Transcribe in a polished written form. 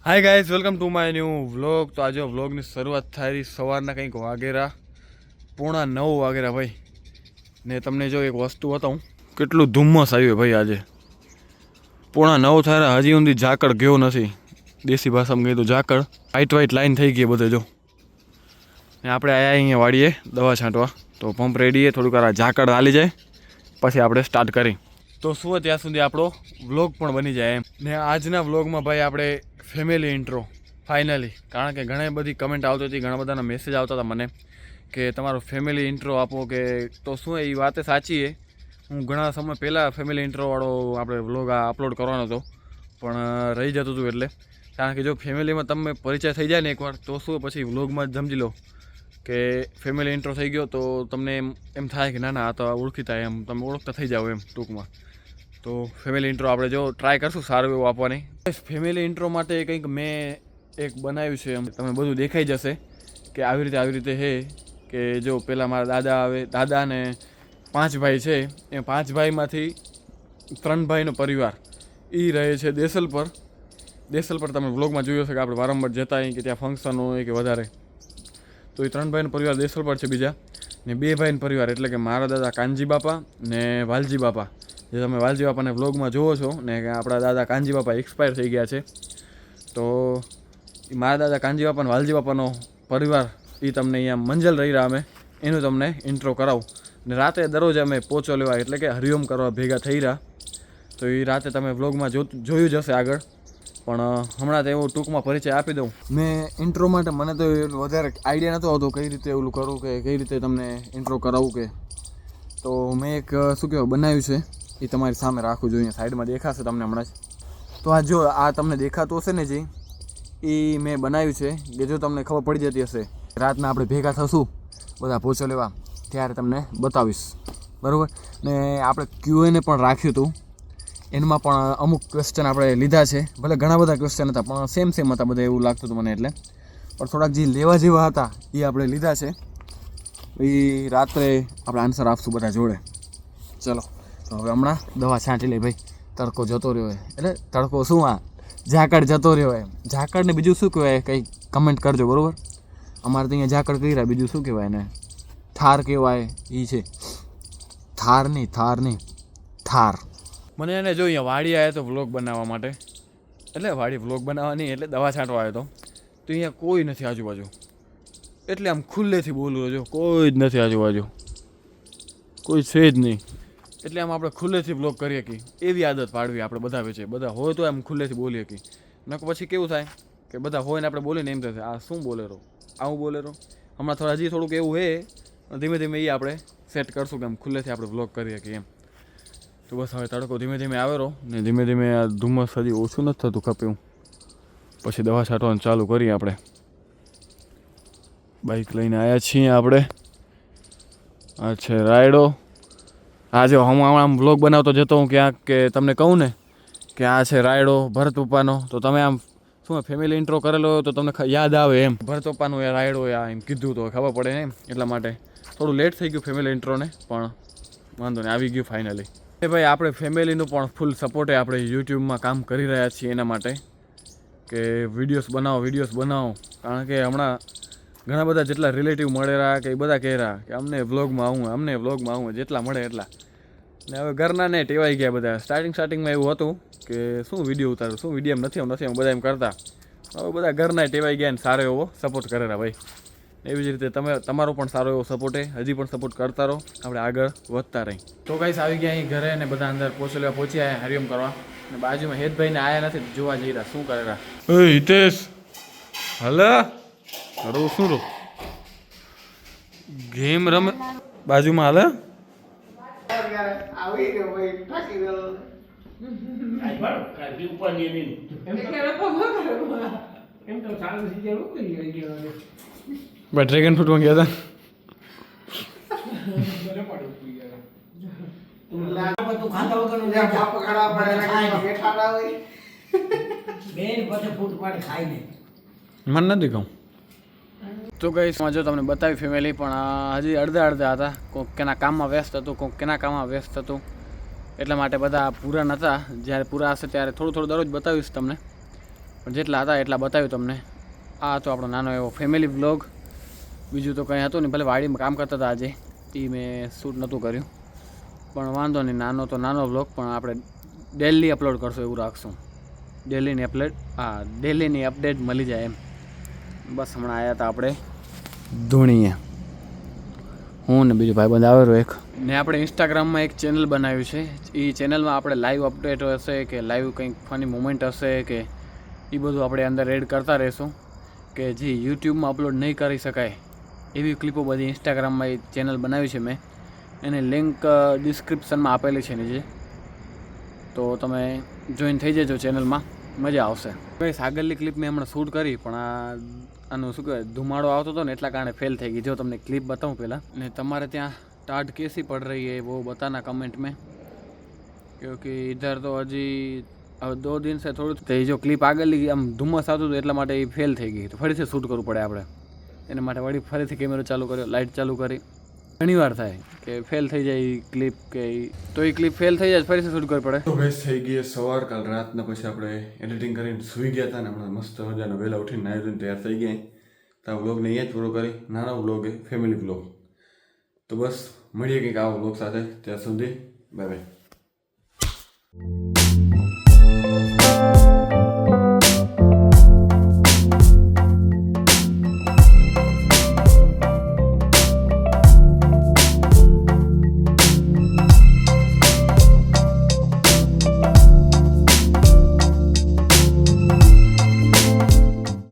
Hi guys, welcome to my new vlog. તો આજે વ્લોગની શરૂઆત થાય સવારના કંઈક વાગેરા 8:45 વાગેરા ભાઈ. ને તમને જો એક વસ્તુ બતાવું, કેટલું ધુમ્મસ આવ્યું ભાઈ. આજે 8:45 થયા, હજી સુધી ઝાકળ ગયો નથી. દેશી ભાષામાં કહી તો ઝાકળ વ્હાઈટ લાઈન થઈ ગઈ બધે જો. ને આપણે આયા અહીંયા વાડીએ દવા છાંટવા, તો પંપ રેડીએ. થોડુંક આ ઝાકળ હાલી જાય પછી આપણે સ્ટાર્ટ કરી. તો શું ત્યાં સુધી આપણો વ્લોગ પણ બની જાય એમ. ને આજના વ્લોગમાં ભાઈ આપણે ફેમિલી ઇન્ટ્રો ફાઇનલી, કારણ કે ઘણી બધી કમેન્ટ આવતી હતી, ઘણા બધાના મેસેજ આવતા હતા મને કે તમારો ફેમિલી ઇન્ટ્રો આપો. કે તો શું એ વાત સાચી છે. હું ઘણા સમય પહેલાં ફેમિલી ઇન્ટ્રોવાળો આપણે વ્લોગ અપલોડ કરવાનો હતો, પણ રહી જતું હતું. એટલે કારણ કે જો ફેમિલીમાં તમે પરિચય થઈ જાય ને એકવાર, તો શું પછી વ્લોગમાં જ સમજી લો કે ફેમિલી ઇન્ટ્રો થઈ ગયો, તો તમને એમ થાય કે ના ના આ તો ઓળખીતા, એમ તમે ઓળખતા થઈ જાઓ એમ ટૂંકમાં. તો ફેમિલી ઇન્ટ્રો આપણે જો ટ્રાય કરશું સારું એવું આપવાની. ફેમિલી ઇન્ટ્રો માટે કંઈક મેં એક બનાવ્યું છે, એમ તમે બધું દેખાઈ જશે કે આવી રીતે છે. કે જો પહેલાં મારા દાદા આવે, દાદા ને 5 ભાઈ છે. એ 5 ભાઈમાંથી 3 ભાઈનો પરિવાર એ રહે છે દેસલ પર. તમે વ્લોગમાં જોયો હશે કે આપણે વારંવાર જતા હોય કે ત્યાં ફંક્શન હોય કે વધારે, તો એ 3 ભાઈનો પરિવાર દેસલ પર છે. બીજા ને 2 ભાઈનો પરિવાર એટલે કે મારા દાદા કાનજી બાપા ને વાલજી બાપા. જે તમે વાલજી બાપાને વ્લોગમાં જુઓ છો ને, કે આપણા દાદા કાનજી બાપા એક્સપાયર થઈ ગયા છે. તો એ મારા દાદા કાનજી બાપા અને વાલજી બાપાનો પરિવાર એ તમને અહીંયા મંજલ રહી રહ્યા અમે એનું તમને ઇન્ટ્રો કરાવું. ને રાતે દરરોજ અમે પોચો લેવા એટલે કે હરિઓમ કરવા ભેગા થઈ રહ્યા. તો એ રાતે તમે વ્લોગમાં જોયું જ હશે આગળ, પણ હમણાં તો એવું ટૂંકમાં પરિચય આપી દઉં. મેં ઇન્ટ્રો માટે મને તો વધારે આઈડિયા નહોતો આવતો કઈ રીતે એવું કરું, કે કઈ રીતે તમને ઇન્ટ્રો કરાવું. કે તો મેં એક શું કહેવાય બનાવ્યું છે, એ તમારી સામે રાખવું જોઈએ. સાઈડમાં દેખાશે તમને હમણાં જ. તો આ જો આ તમને દેખાતું હશે ને, જે એ મેં બનાવ્યું છે, કે જો તમને ખબર પડી જતી હશે રાતના આપણે ભેગા થશું બધા પોચો લેવા, ત્યારે તમને બતાવીશ, બરાબર. ને આપણે Q&A પણ રાખ્યું હતું, એમાં પણ અમુક ક્વેશ્ચન આપણે લીધા છે. ભલે ઘણા બધા ક્વેશ્ચન હતા, પણ સેમ હતા બધા એવું લાગતું હતું મને. એટલે પણ થોડાક જે લેવા જેવા હતા એ આપણે લીધા છે. એ રાત્રે આપણે આન્સર આપશું બધા જોડે. ચલો તો હવે હમણાં દવા છાંટી લઈ ભાઈ. તડકો જતો રહ્યો હોય એટલે તડકો શું, આ ઝાકળ જતો રહ્યો હોય. ઝાકળને બીજું શું કહેવાય કંઈ કમેન્ટ કરજો, બરાબર. અમારે તો અહીંયા ઝાકળ કહી રહ્યા, બીજું શું કહેવાય એને? થાર કહેવાય. એ છે થાર નહીં થાર. મને એને જો અહીંયા વાડી આવ્યો તો વ્લોગ બનાવવા માટે, એટલે વાડી વ્લોગ બનાવવા નહીં, એટલે દવા છાંટવા આવ્યો તો અહીંયા કોઈ નથી આજુબાજુ. એટલે આમ ખુલ્લેથી બોલું જો, કોઈ જ નથી આજુબાજુ, કોઈ છે જ નહીં. એટલે આમ આપણે ખુલ્લેથી વ્લોગ કરીએ કે એવી આદત પાડવી આપણે બધા વચ્ચે. બધા હોય તો એમ ખુલ્લેથી બોલીએ કે નકો પછી કેવું થાય કે બધા હોય ને આપણે બોલીને એમ થશે આ શું બોલે રહો, આવું બોલે રહો. હમણાં હજી થોડુંક એવું છે, ધીમે ધીમે એ આપણે સેટ કરશું કે એમ ખુલ્લેથી આપણે વ્લોગ કરીએ કે એમ. તો બસ હવે તડકો ધીમે ધીમે આવે રહો ને ધીમે ધીમે આ ધુમ્મસ હજી ઓછું નથી થતું ખપ્યું, પછી દવા છાંટવાનું ચાલુ કરીએ. આપણે બાઇક લઈને આવ્યા છીએ આપણે. આ છે રાયડો. આજે હું આમ વ્લોગ બનાવતો જતો હું ક્યાંક, કે તમને કહું ને કે આ છે રાયડો ભરત પપ્પાનો. તો તમે આમ શું ફેમિલી ઇન્ટ્રો કરેલો હોય તો તમને યાદ આવે એમ ભરત પપ્પાનું એ રાયડો એમ કીધું તો ખબર પડે ને એમ. એટલા માટે થોડું લેટ થઈ ગયું ફેમિલી ઇન્ટ્રોને, પણ વાંધો નહીં, આવી ગયું ફાઇનલી. એ ભાઈ આપણે ફેમિલીનું પણ ફૂલ સપોર્ટ આપણે યુટ્યુબમાં કામ કરી રહ્યા છીએ એના માટે, કે વિડીયોઝ બનાવો. કારણ કે હમણાં ઘણા બધા જેટલા રિલેટિવ મળેલા કે એ બધા કહે રહ્યા કે અમને વ્લોગમાં આવું જેટલા મળે એટલા. ને હવે ઘરના ને ટેવાઈ ગયા બધા. સ્ટાર્ટિંગમાં એવું હતું કે શું વિડીયો ઉતારું, શું વિડીયો નથી બધા એમ કરતા. હવે બધા ઘરના ટેવાઈ ગયા ને સારો એવો સપોર્ટ કરેલા ભાઈ. એવી જ રીતે તમારો પણ સારો એવો સપોર્ટ હજી પણ સપોર્ટ કરતા રહો, આપણે આગળ વધતા રહી. તો ગાઈસ આવી ગયા અહીં ઘરે ને બધા અંદર પહોંચી આવ્યા હરિઓમ કરવા. ને બાજુમાં હેતભાઈને આવ્યા નથી, જોવા જઈ રહ્યા શું કરે રહ્યા. હિતેશ હલા રો શું રો ગેમ રમે બાજુમાં હાલે. ડ્રેગન ફ્રૂટ માં ગયા હતા. મને નથી કહું. તો ગાઈસ જો તમને બતાવી ફેમિલી, પણ હજી અડધા હતા. કોઈક કેના કામમાં વ્યસ્ત હતું, કોઈક કેના કામમાં વ્યસ્ત હતું. એટલા માટે બધા પૂરા નહોતા. જ્યારે પૂરા હશે ત્યારે થોડું દરરોજ બતાવીશ તમને. પણ જેટલા હતા એટલા બતાવ્યું તમને. આ હતો આપણો નાનો એવો ફેમિલી વ્લોગ. બીજું તો કંઈ હતું નહીં, ભલે વાડીમાં કામ કરતા હતા આજે, એ મેં શૂટ નહોતું કર્યું, પણ વાંધો નહીં. નાનો તો નાનો વ્લોગ, પણ આપણે ડેલી અપલોડ કરશું એવું રાખશું. ડેલીની અપડેટ મળી જાય એમ. બસ હમણાં આવ્યા હતા આપણે ધૂણીએ, હું ને બીજું ભાઈબંધ આવેલો એક. ને આપણે ઇન્સ્ટાગ્રામમાં એક ચેનલ બનાવ્યું છે. એ ચેનલમાં આપણે લાઈવ અપડેટ હશે કે લાઈવ કંઈક ફની મુમેન્ટ હશે કે એ બધું આપણે અંદર એડ કરતા રહીશું, કે જે યુટ્યુબમાં અપલોડ નહીં કરી શકાય એવી ક્લિપો બધી ઇન્સ્ટાગ્રામમાં એ ચેનલ બનાવી છે મેં. એની લિંક ડિસ્ક્રિપ્શનમાં આપેલી છે નીચે, તો તમે જોઈન થઈ જજો ચેનલમાં, મજા આવશે. કઈ આગળની ક્લિપ મેં હમણાં શૂટ કરી, પણ આનું શું કહેવાય, ધુમાડો આવતો હતો ને એટલા કારણે ફેલ થઈ ગઈ. જો તમને ક્લિપ બતાવું પહેલાં. ને તમારે ત્યાં टाट कैसी पड़ रही है वो बताना कमेंट में, क्योंकि इधर तो हजी अब 2 दिन से थोड़ी जो क्लिप આગળની આમ ધુમ્મસ આવતું હતું એટલા માટે એ ફેલ થઈ ગઈ, તો ફરીથી શૂટ કરવું પડે આપણે. એના માટે વળી ફરીથી કેમેરો ચાલુ કર્યો, લાઇટ ચાલુ કરી. ઘણીવાર થાય કે ફેલ થઈ જાય ક્લિપ, કે તો એ ક્લિપ ફેલ થઈ જાય ફરીથી શૂટ કરવી પડે. તો ગેસ થઈ ગઈ સવાર, કાલ રાતના પછી આપણે એડિટિંગ કરીને સૂઈ ગયા હતા ને હમણાં મસ્ત મજાનો વહેલા ઉઠીને નાહી ધોઈને તૈયાર થઈ ગયા. તો આ વ્લોગને અહીંયા જ પૂરો કરી. નાનો વ્લોગ એ ફેમિલી વ્લોગ. તો બસ મળીએ કંઈક આવો વ્લોગ સાથે. ત્યાં સુધી બાય બાય.